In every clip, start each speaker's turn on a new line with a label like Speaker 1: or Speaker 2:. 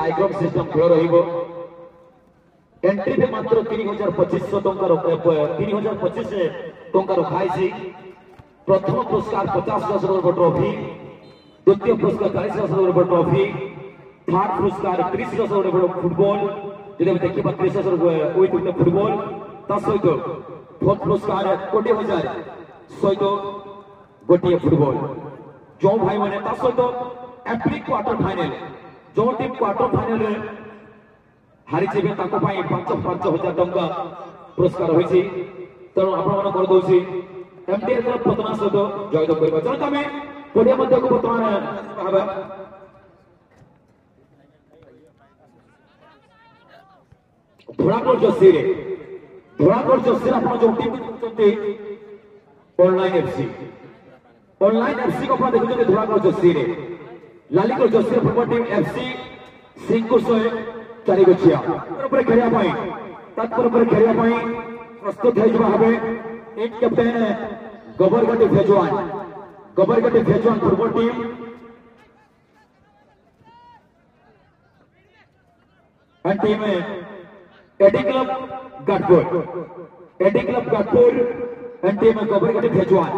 Speaker 1: आइग्रम system खेल रहिबो entry पे मात्र 3250 टंका 3025 टंका रखाई प्रथम पुरस्कार 50,000 ट्रॉफी द्वितीय पुरस्कार 40,000 ट्रॉफी थर्ड पुरस्कार 30,000 फुटबॉल जदि देखिबा 30,000 विथ फुटबॉल ता सहित फोर्थ पुरस्कार 20,000 सहित गोटे फुटबॉल जो भाई माने ता सहित एप्रिल क्वार्टर फाइनल जो टीम क्वार्टर फाइनल हारी जेबे ताको पाई 5,000 टंका पुरस्कार होईछि तेणु आपण मन कर दउछि एमटीआर क्लब पतना सहित जॉइन करबा चलो तमे पडिया मध्य को वर्तमान भाबा धोराकोट जर्सी आपण जो टीम देखुचंती ऑनलाइन एफसी को आपण देखुचंती धोराकोट जर्सी रे लालीकोट जर्सी फुटबॉल टीम एफसी सिंकुसोय चारि गछिया ऊपर खेलिया पाई तत्पर ऊपर खेलिया पाई प्रस्तुत है जबा हबे एक कैप्टन गोबरगटी फेजवान फुटबॉल टीम एंड टीम एडी क्लब गाटपुर एंड टीम गोबरगटी फेजवान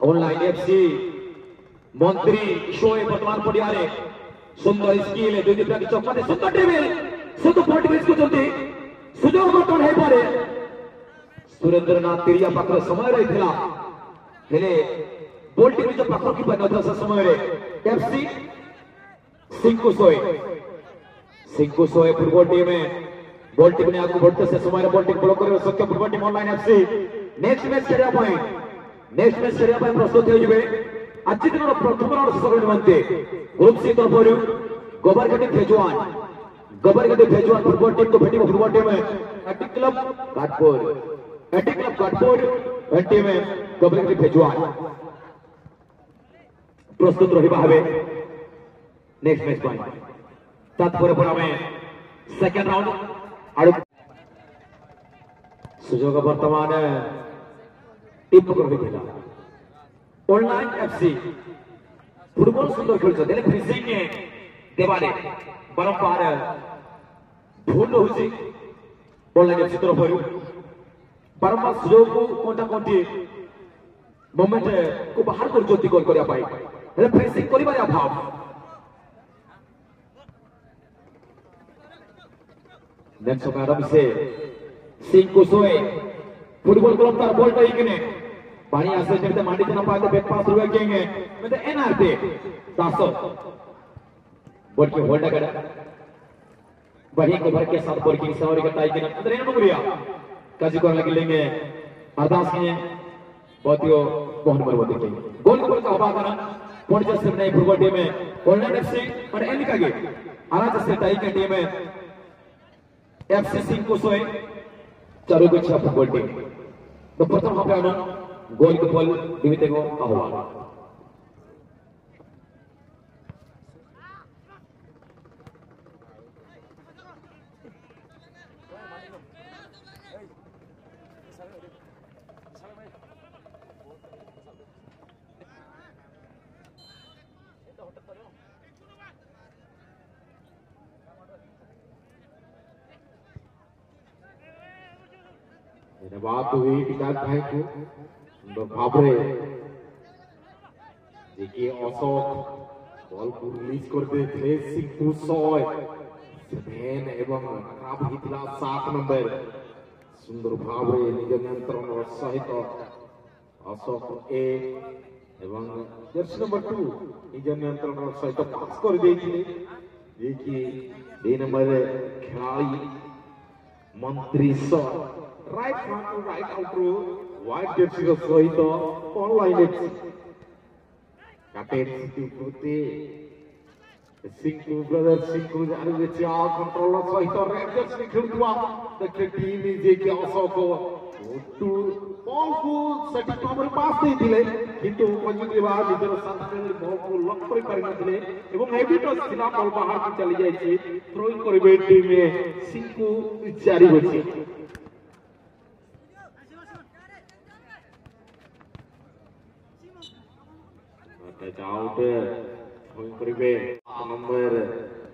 Speaker 1: ऑनलाइन एफसी मंत्री शोए वर्तमान पड़िया रे सुंदर स्किल दुई दिटा की चौका सुंदर टेबल सुंदर पॉइंट को चलते सुजोग बर्तन है पारे सुरेंद्रनाथ तिरिया पाखर समय रही थिला हेले बॉल टीम जो पाखर की बन था समय रे एफसी सिंकुसोय फुटबॉल टीम में बॉल टीम ने आगु बढ़ते से समय रे बॉल टीम ब्लॉक करे सके football team online FC next match खेलिया पाए प्रस्तुत हो जबे आज दिन प्रथम राउंड शेष निमंते ग्रुप सी तरफ गोबरगटी फेजवान फुटबॉल टीम को भेटिबो फुटबॉल टीम एटी क्लब गाटपुर टीम गोबरगटी फेजवान प्रस्तुत रहिबा हबे नेक्स्ट मैच पॉइंट तत्पर पर हमें सेकंड राउंड आडु सुजोग वर्तमान टीम को रहिथिला ऑनलाइन एफसी फुटबॉल सुंदर खेल देले फिनिशिंग देवाले बारंबार भूल होछि ऑनलाइन एफसी तरफ बारंबार सुजोग को कोंटा कोंटी मोमेंट को बाहर कर जोती गोल करिया पाई हेले फिनिशिंग करिबार अभाव नेक्स्ट मैडम से सिंकुसोय फुटबॉल क्लब तार बॉल टाई किने पानी आसे जब मांडी जना पाते बैक पास रुए केंगे मतलब एनआरटी दासो बॉल के होल्ड कर वही को भर के साथ बॉल की सवारी का टाई किने अंदर एनो मुरिया काजी को लगी लेंगे अरदास किए बहुत ही कौन मर वो देखेंगे गोल गोल का हवा करना पॉइंट जस्ट नहीं फुटबॉल टीम में ऑनलाइन एफसी और एन का गेम आराम से टाई के टीम में एफसी सिंकुसोय चारों को छह फुटबॉल टीम तो प्रथम हाफ आनो गोल के बॉल दिविते को आह्वान बात हुई टिकाक भाई को भाबरे देखिए अशोक बॉल को रिलीज कर दे फ्लेसिंग पुसोय सेवन एवं खराब हितला 7 नंबर सुंदर भाबरे निज नियंत्रण सहित अशोक ए एवं जर्सी नंबर 2 निज नियंत्रण सहित पास कर देथिले देखिए 2 नंबर खिलाड़ी मंत्री sir right front to right out रो वाइड जर्सी रो सहित ऑनलाइन एफसी कैप्टन सिंकुते सिंकु ब्रदर सिंकु आरु बेचिया कंट्रोलर सहित रेड जर्सी खेलुवा देखले टीम जे के अशोक टू बॉल को सटीक भाବରେ पास ଦେଇଥିଲେ
Speaker 2: কিন্তু উপযোগী ବା ନିଜର ସାଧାରଣ ବଲକୁ ଲକ୍ କରିପାରିନଥିଲେ ଏବଂ ହେଭି ଟଚ୍ ଥିଲା ବଲ୍ ବାହାରକୁ ଚାଲି ଯାଇଛି ଥ୍ରୋଇଂ କରିବେ ଟିମ୍ ସିଙ୍କୁ 4 ଅଛି आउट थ्रोइंग करिवे नंबर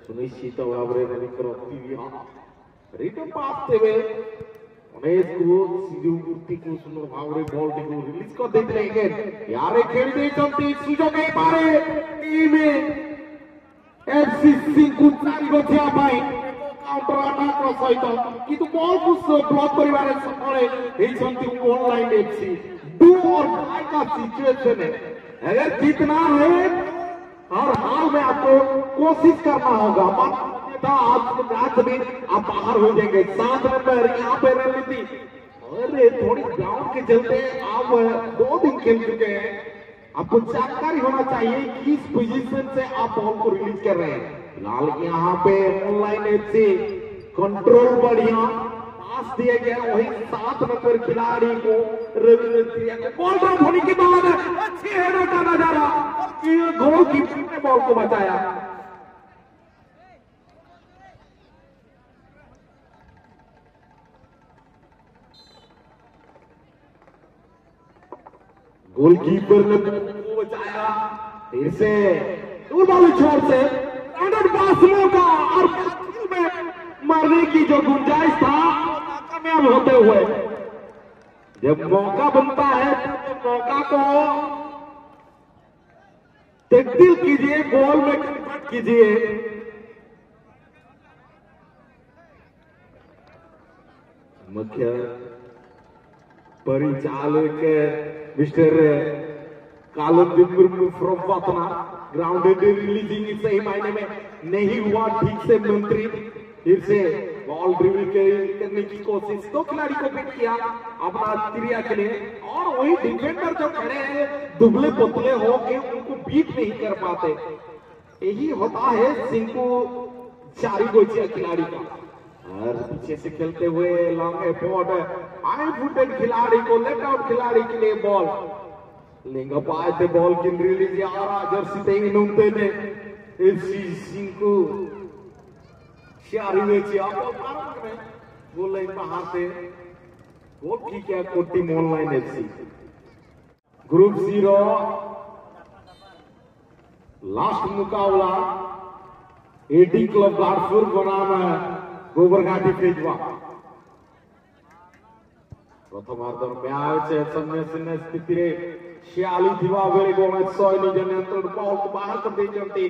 Speaker 2: सुनिश्चित भाବରେ ରବିଙ୍କର रिटर्न पास देवे उमेश को सीधू मूर्ति को सुंदर भावरे बॉल को रिलीज कर देते अगेन यारे खेल दे चलती सुजोग नहीं पारे टीम एफसी सिंह को 4 गथिया भाई काउंटर अटैक रो सहित किंतु बॉल को ब्लॉक करिवारे सफल हे चलती ऑनलाइन एफसी डू और डाई का सिचुएशन है अगर जीतना है और हाल में आपको कोशिश करना होगा आज मैच में आप बाहर हो जाएंगे 7 नंबर यहाँ पे रणनीति अरे थोड़ी ग्राउंड के चलते आप 2 दिन खेल चुके हैं आपको जानकारी होना चाहिए किस पोजीशन से आप बॉल को रिलीज कर रहे हैं फिलहाल यहाँ पे ऑनलाइन एफसी कंट्रोल बढ़िया पास दिया गया वही 7 नंबर खिलाड़ी को रविंद्र त्रिया को बॉल ड्रॉप होने के बाद अच्छी हेडर का नजारा गोलकीपर ने बॉल को बचाया गोलकीपर ने बचाया फिर से दूर वाली छोर से अंडर पास मौका और में मारने की जो गुंजाइश था कामयाब होते हुए जब मौका बनता है तो मौका को तब्दील कीजिए गोल में कन्वर्ट कीजिए मुख्य परिचालक mister Kalandeep Murmu from Patna grounded releasing सही मायने में नहीं हुआ ठीक से मंत्री फिर से बॉल ड्रिबल करने की कोशिश तो खिलाड़ी को बीट किया अपना त्रिया के लिए और वही डिफेंडर जो खड़े हैं दुबले पतले हो के उनको बीट नहीं कर पाते यही होता है सिंकू 4 गोचिया खिलाड़ी का और पीछे से खेलते हुए लॉन्ग एफोर्ट हाई फुटेड खिलाड़ी को लेफ्ट आउट खिलाड़ी के लिए बॉल लिंग पाए थे बॉल की रिलीज यार जर्सी ते इनुंते ने एफसी सिंकू 4 वेची आप में गोल लाइन बाहर से गोल की क्या कोटी ऑनलाइन एफसी ग्रुप 0 लास्ट मुकाबला एडी क्लब गारपुर बनाम गोबरघाटी फेजवा प्रथमार्ध मैच समय स्थिति रे 46 थिबा बेले गोल 100 निज नियंत्रण बॉल को बाहर कर देचंती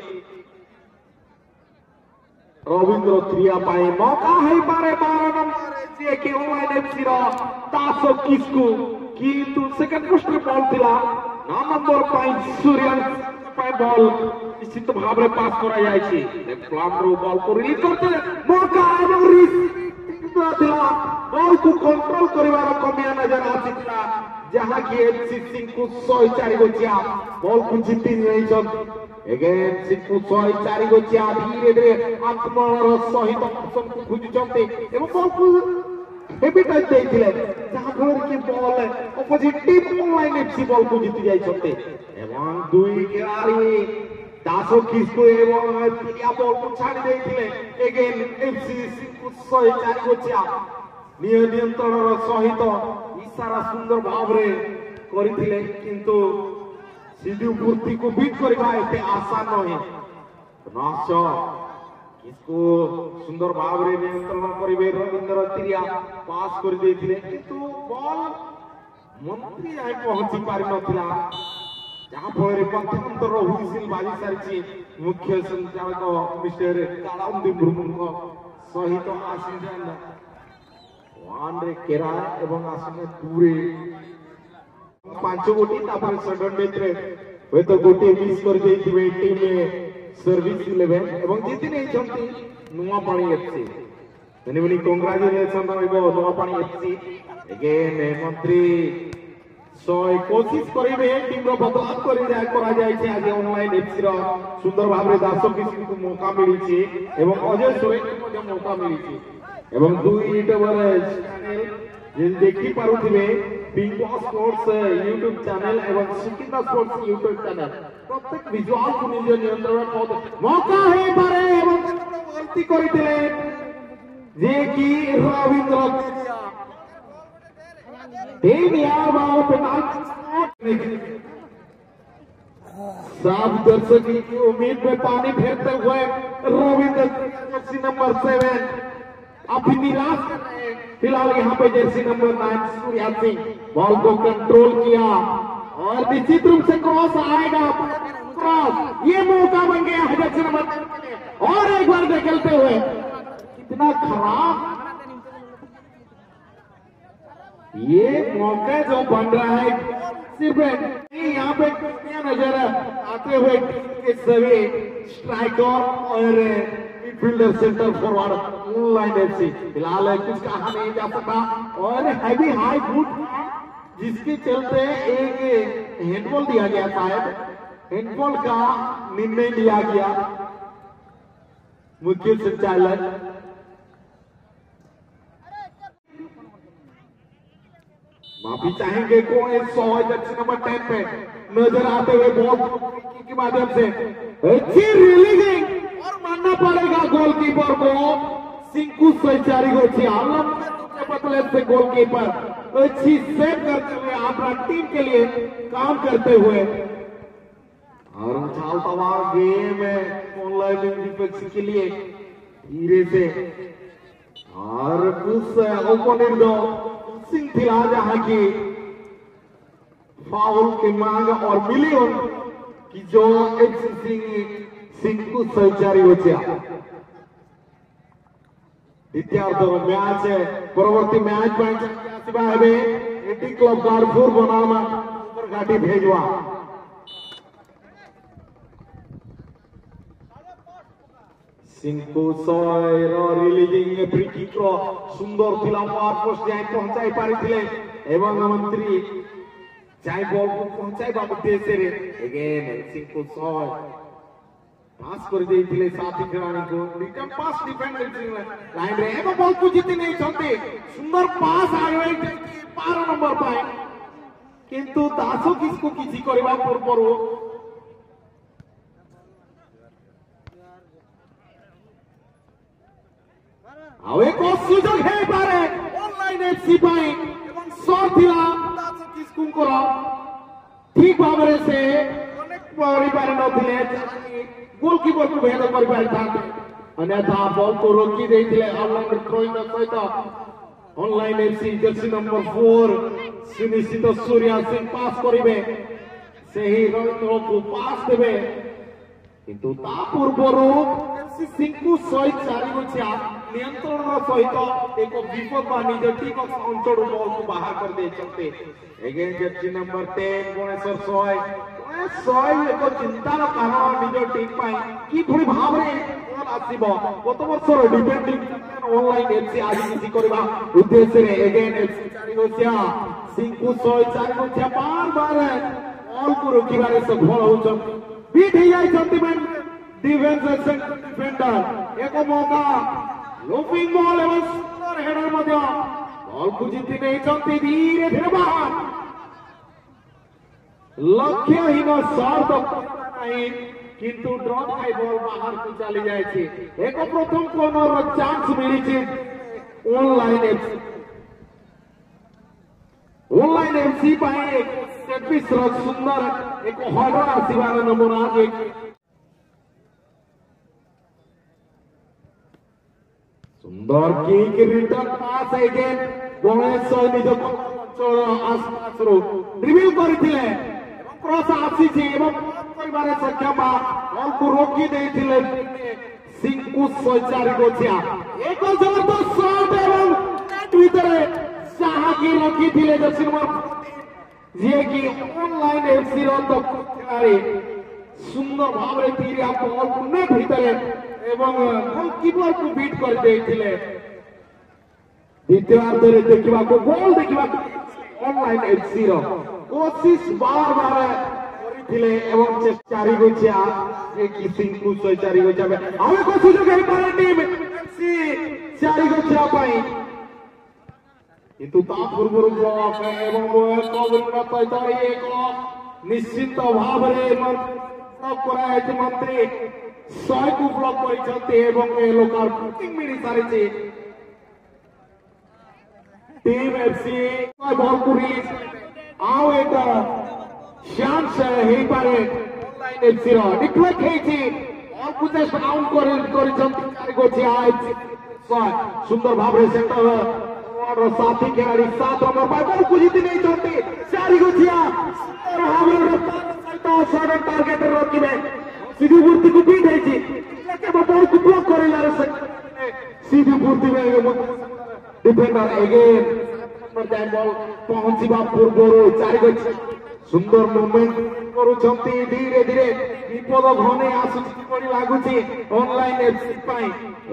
Speaker 2: रविंद्र त्रिया पाए मौका है पारे 12 नंबर जे के ऑनलाइन एफसी रो 1021 को किंतु सेकंड पोस्टर बॉल थिला 9 नंबर पाई सूर्यन पाए बॉल निश्चित भाव में पास करा जाय छी प्लान रो बॉल को रिलीज करते मौका और बॉल को कंट्रोल करिवार कमिया नजर आसितला जहां की एफसी सिंह को 104 गोचिया बॉल को जीती नहीं छन अगेन सिंह को 104 गोचिया धीरे धीरे आत्मर सहित ऑप्शन को खुजचंते एवं बॉल को हेवी टच देथिले जहां पर की ball opposite team online FC ball को जीती जाय छते एवं दुई खिलाड़ी दासो किसको एवं तिरिया बॉल को छाड़ी देथिले अगेन एफसी सिंह को 104 गोचिया नियंत्रण सहित इशारा सुंदर भाव रे करिथिले किंतु सीधू मूर्ति को बीट करबा एते आसान नहीं नाश किसको सुंदर भाव रे नियंत्रण करिवे रविंद्र तिरिया पास कर देथिले किंतु बॉल मंत्री आइ पहुंची पारि नथिला जहां पर पक्षांतर हुइसिल बाजी सारची मुख्य संचालक मिस्टर कालनदीप मुर्मू सहित आसिजन वन रे केरा एवं आसने पूरे 5 गोटी तापर सडन मैच रे होय तो गोटी मिस कर देथिबे टीम में सर्विस 11 एवं जीति नहीं छंती नुवा पानी एफसी मेनी मेनी कांग्रेचुलेशन रहइबो नुवा पानी एफसी अगेन मंत्री सोय कोशिश करिवे टीम रो बदलाव करा जाय छै आज ऑनलाइन एफसी रो सुंदर भाबरे दासो किसी को मौका मिली छी एवं अजय सोरेन को जो मौका मिली छी एवं 2 डबल चैनल जे देखि पारुथिबे बिंगो स्पोर्ट्स यूट्यूब चैनल एवं सुकिंदा स्पोर्ट्स यूट्यूब चैनल प्रत्येक विजुअल को निज नियंत्रण मौका है पारे एवं गलती करथिले जे कि रविंद्र देविया बाव पेनाल्टी सब दर्शक की उम्मीद में पानी फेरते हुए रविंद्र जर्सी नंबर 7 अभी निराश कर रहे हैं। फिलहाल यहाँ पे Jersey number 9 Surya Singh ball को कंट्रोल किया और निश्चित रूप से क्रॉस आएगा। क्रॉस ये मौका बन गया है जर्सी नंबर 10 के लिए और एक बार निकलते हुए कितना खराब ये मौका जो बन रहा है सिर्फ यहाँ पे नजर आते हुए के सभी स्ट्राइकर और midfielder centre forward online FC फिलहाल कुछ कहा नहीं जा सका और हैवी हाई फुट जिसके चलते एक हैंडबॉल दिया गया शायद हैंडबॉल का निर्णय लिया गया मुख्य संचालक माफी चाहेंगे कौन 100 जर्सी नंबर 10 पे नजर आते हुए बॉल के माध्यम से अच्छी रिलीजिंग और मानना पड़ेगा गोलकीपर को सिंकू सैचारी को पतले से गोलकीपर अच्छी सेव करते हुए अपना टीम के लिए काम करते हुए और उछालता हुआ गेम ऑनलाइन डिफेंस के लिए धीरे से और उस ओपोनेंट सिंह थिला जहां की फाउल की मांग और मिली की जो सिंह सहचारी होच्या द्वितीयार्धर मैच परवर्ती मैच आसवा एटी क्लब कारपुर बनाम घाटी भेजवा सिंकु सॉयर रिलीजिंग फ्री किक सुंदर थिला मार पोस्ट जाय पहुंचाई पारिथिले एवं मंत्री जाय बॉल को पहुंचाई बा उद्देश्य रे अगेन सिंकु सॉयर पास कर देथिले साथी खिलाड़ी को रिटर्न पास डिफेंडर लाइन रे एवं बॉल को जीती नहीं चाहते सुंदर पास आवे 12 नंबर पाए किंतु दासो किसको किसी करबा पूर्व एक सुযোগ है पारे ऑनलाइन एफसी पाई एवं सौथिला दासो किसको करो ठीक भावरे से अनेक परिवार नथिले गोलकीपर को भेद कर पाइता अन्यथा बॉल को रोकी देथिले ऑनलाइन थ्रोइंग सहित ऑनलाइन एफसी जर्सी नंबर 4 सुनिश्चित सूर्या सिंह पास करिवे सही रविंद्र को पास देबे किंतु ता पूर्वरु एफसी सिंकु सहित चारि गोछिया नियंत्रण सहित एक विपद बा निज टीम अंचल बॉल को बाहर कर दे चलते अगेन जर्सी नंबर 10 गणेश्वर सोय एक चिंतार कारण निज टीम पाई कि भली भाव रे बॉल आसीबो गत वर्षर डिफेंडिंग ऑनलाइन एफसी आज किसी करबा उद्देश्य रे अगेन एफसी चारि गोछिया सिंकु सोय चारि गोछिया बार-बार बॉल को रोकिबारे सफल होछन बीट ही जाय सेंटिमेंट डिफेंस डिफेंडर एक मौका लोपिंग बॉल एवं सुंदर हेडर मध्य बॉल को जीती नहीं चाहती धीरे धीरे बाहर लक्ष्यहीन शॉट नहीं किंतु ड्रॉप खाई बॉल बाहर को चली जाए एक प्रथम कॉर्नर चांस मिली ऑनलाइन एफसी पाए सेट पीस सुंदर एक हॉर्डर आसीबार नमूना सुंदर किक रिटर्न पास अगेन गणेश निज अंचल आसपास ड्रिबल करथिले क्रॉस आसीछि एवं परिवार सक्षम बॉल को रोकी देथिले सिंकु सचारी गोछिया एक जबरदस्त शॉट एवं नेट भीतर साहागी रखिथिले जर्सी नंबर जे कि ऑनलाइन एफसी रो तो खिलाड़ी सुंदर भाव रे तीर बॉल को नेट भीतर एवं गोलकीपर को बीट कर देथिले द्वितीयार्ध रे देखिबा को गोल देखिबा ऑनलाइन एफसी रो कोशिश बार-बार करिथिले एवं चारि गोछिया जे कि सिंकु सचारी गोछिया आवे को सुযোগ है पारे टीम एफसी चारि गोछिया पाई কিন্তু তা ପୂର୍ବରୁ ବ୍ଲକ ଏବଂ କଂଗ୍ରେସ ସହିତ ଏକ ନିଶ୍ଚିତ ଭାବରେ କରାଯାଇଛି ମନ୍ତ୍ରୀ 100କୁ ବ୍ଲକ କରିଛନ୍ତି ଏବଂ ଏ ଲୋକାଲ ବୁକିଂ ମିଳି ସାରିଛି टीम एफसी भरपुरी आउ एक चांस हे पारे ऑनलाइन एफसी रो डिक्लेयर हेची और कुछ आउट करि चारि गोचिया एफसी सुंदर भाबरे सेंटर और साथी खिलाड़ी 7 नंबर पर बॉल को जीती नहीं चाहती चारि गोचिया सुंदर भाबरे तो शॉट टारगेट रखिबे सीधी पूर्ति को बीट हेची के बॉल को ब्लॉक करेला रे सीधी पूर्ति में डिफेंडर अगेन बॉल पहुंचवा पूर्व चारि गोची सुंदर मूवमेंट करूछंती धीरे धीरे विपद घने आसुची पड़ी लागुची ऑनलाइन एफसी पाई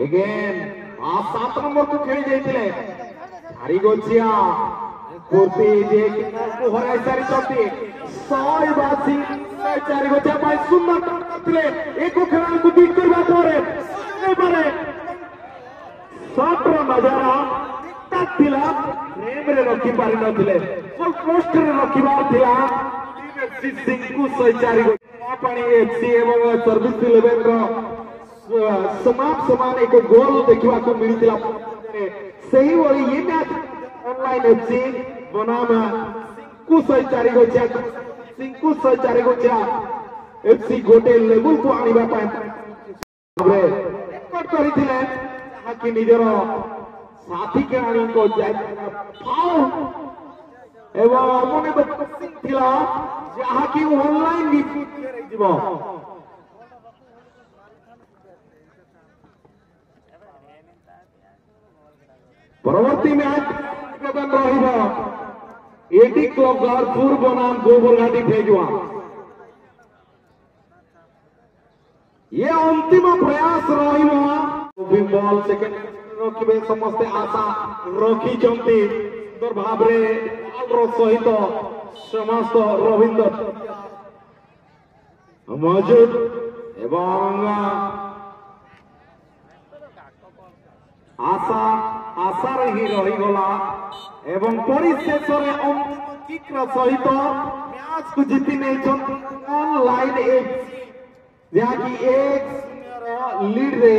Speaker 2: अगेन आ 7 नंबर को खेली जाइतिले चारि गोचिया पूर्ति जे को हराई सारी चती 100 बासी 4 गोचिया पाई सुंदर करथिले एको खेलाड़ी को बीट करबा परे पारे शॉट रो नजारा थिला फ्रेम रे रखी पारि नथिले फुल पोस्ट रे रखिबार थिला टीम एफसी सिंकु 104 गो पानी एफसी एवं सर्विस 11 रो समान एक गोल देखिबा को मिलितिला सही वाली ये मैच ऑनलाइन एफसी बनाम सिंकु 104 गोचिया एफसी गोटे लेवल को आनिबा पाए रेकॉर्ड करिथिले हाकि निजर साथी खिलाड़ी को फाउल एवं अपने तो थिला जहा कि ऑनलाइन भी जीवो परवर्ती मैच प्रदान रहिबो एडी क्लब गारपुर बनाम गोबरघाटी भेजवा ये अंतिम प्रयास रहिबो बॉल सेकंड रखिबे समस्त आशा रखी चंती सुंदर भाबरे बॉल सहित समस्त रविंद्र मौजूद एवं आशा ही रही गला एवं परिशेष रे अंतिम किक सहित मैच को जीति नहीं ऑनलाइन एफसी जहा की 1-0 लीड रे